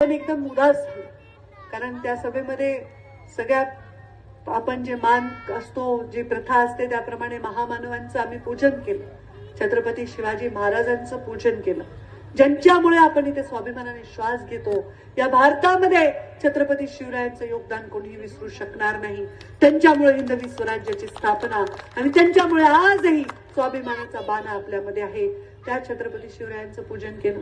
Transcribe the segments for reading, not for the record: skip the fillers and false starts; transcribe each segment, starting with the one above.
आपण एकदम उदास झालो, कारण त्या सभेमध्ये सगळ्यात आपण जे मान असतो, जी प्रथा असते त्याप्रमाणे महामानवांचं आम्ही पूजन केलं. छत्रपती शिवाजी महाराजांचं पूजन केलं, ज्यांच्यामुळे आपण इथे स्वाभिमानाने श्वास घेतो. या भारतामध्ये छत्रपती शिवरायांचं योगदान कोणीही विसरू शकणार नाही. त्यांच्यामुळे हिंदवी स्वराज्याची स्थापना आणि त्यांच्यामुळे आजही स्वाभिमानाचा बाणा आपल्यामध्ये आहे. त्या छत्रपती शिवरायांचं पूजन केलं.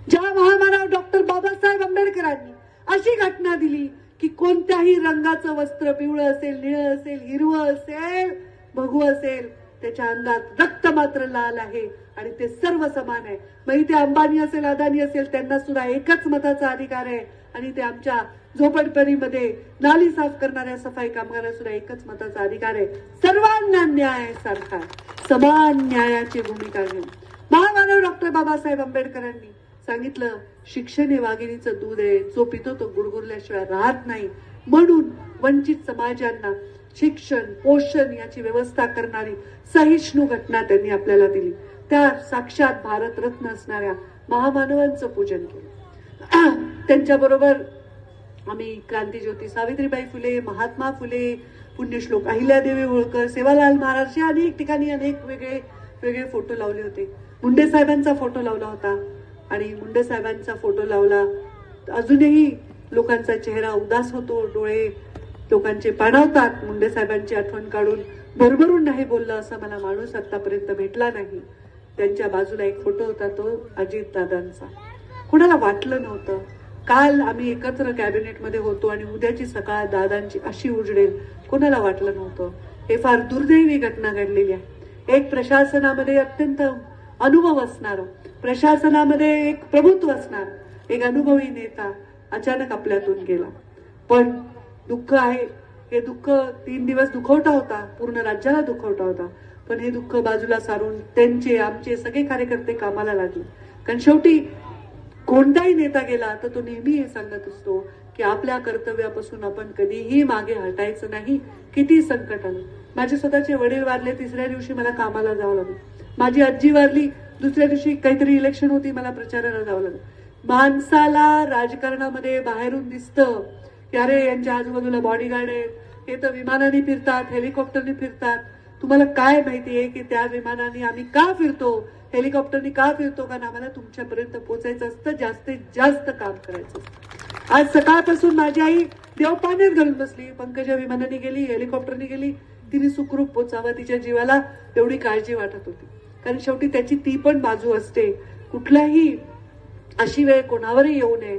ज्या महामानव डॉक्टर बाबासाहेब आंबेडकरांनी अशी घटना दिली की कोणत्याही रंगाचं वस्त्र, पिवळं असेल, निळं असेल, हिरवं असेल, भगवं असेल, त्याच्या अंगात रक्त मात्र लाल आहे आणि ते सर्व समान आहे. मग इथे अंबानी असेल, अदानी असेल, त्यांना सुद्धा एकच मताचा अधिकार आहे आणि ते आमच्या झोपडपट्टीमध्ये नाली साफ करणाऱ्या सफाई कामगारांना सुद्धा एकच मताचा अधिकार आहे. सर्वांना न्याय सारखा, समान न्यायाची भूमिका घेऊन महामानव डॉक्टर बाबासाहेब आंबेडकरांनी सांगितलं, शिक्षण हे वाघिणीचं दूध आहे, जो पितो तो गुरगुरल्याशिवाय राहत नाही. म्हणून वंचित समाजांना शिक्षण, पोषण याची व्यवस्था करणारी सहिष्णू घटना त्यांनी आपल्याला दिली. त्या साक्षात भारतरत्न असणाऱ्या महामानवांचं पूजन केलं. त्यांच्याबरोबर आम्ही क्रांतीज्योती सावित्रीबाई फुले, महात्मा फुले, पुण्यश्लोक अहिल्यादेवी होळकर, सेवालाल महाराज, अनेक ठिकाणी अनेक वेगळे फोटो लावले होते. मुंडे साहेबांचा फोटो लावला होता आणि मुंडे साहेबांचा फोटो लावला. अजूनही लोकांचा चेहरा उदास होतो, डोळे लोकांचे पाणावतात. मुंडे साहेबांची आठवण काढून भरभरून नाही बोललं असं मला माणूस आतापर्यंत भेटला नाही. त्यांच्या बाजूला एक फोटो होता, तो अजित दादांचा. कोणाला वाटलं नव्हतं. काल आम्ही एकत्र कॅबिनेटमध्ये होतो आणि उद्याची सकाळ दादांची अशी उजडेल, कोणाला वाटलं नव्हतं. हे फार दुर्दैवी घटना घडलेली आहे. एक प्रशासनामध्ये अत्यंत अनुभव असणार, प्रशासनामध्ये एक प्रभुत्व असणार एक अनुभवी नेता अचानक आपल्यातून गेला. पण दुःख आहे, हे दुःख 3 दिवस दुखवटा होता, पूर्ण राज्याला दुखवटा होता. पण हे दुःख बाजूला सारून त्यांचे, आमचे सगळे कार्यकर्ते कामाला लागले. कारण शेवटी कोणताही नेता गेला तर तो नेहमी हे सांगत असतो की आपल्या कर्तव्यापासून आपण कधीही मागे हटायचं नाही, किती संकट आलं. माझे स्वतःचे वडील वारले, 3ऱ्या दिवशी मला कामाला जावं लागलं. माझी आजी वारली, 2ऱ्या दिवशी काहीतरी इलेक्शन होती, मला प्रचाराला जावं लागलं. माणसाला राजकारणामध्ये बाहेरून दिसतं की अरे यांच्या आजूबाजूला बॉडीगार्ड आहेत, हे तर विमानाने फिरतात, हेलिकॉप्टरने फिरतात. तुम्हाला काय माहितीये की त्या विमानाने आम्ही का फिरतो, हेलिकॉप्टरने का फिरतो? कारण आम्हाला तुमच्यापर्यंत पोहोचायचं असतं, जास्तीत जास्त काम करायचं असतं. आज सकाळपासून माझी आई देवपाण्यात घालून बसली. पंकजा विमानाने गेली, हेलिकॉप्टरने गेली, तिने सुखरूप पोचावं, तिच्या जीवाला एवढी काळजी वाटत होती. कारण शेवटी त्याची ती पण बाजू असते. कुठल्याही अशी वेळ कोणावरही येऊ नये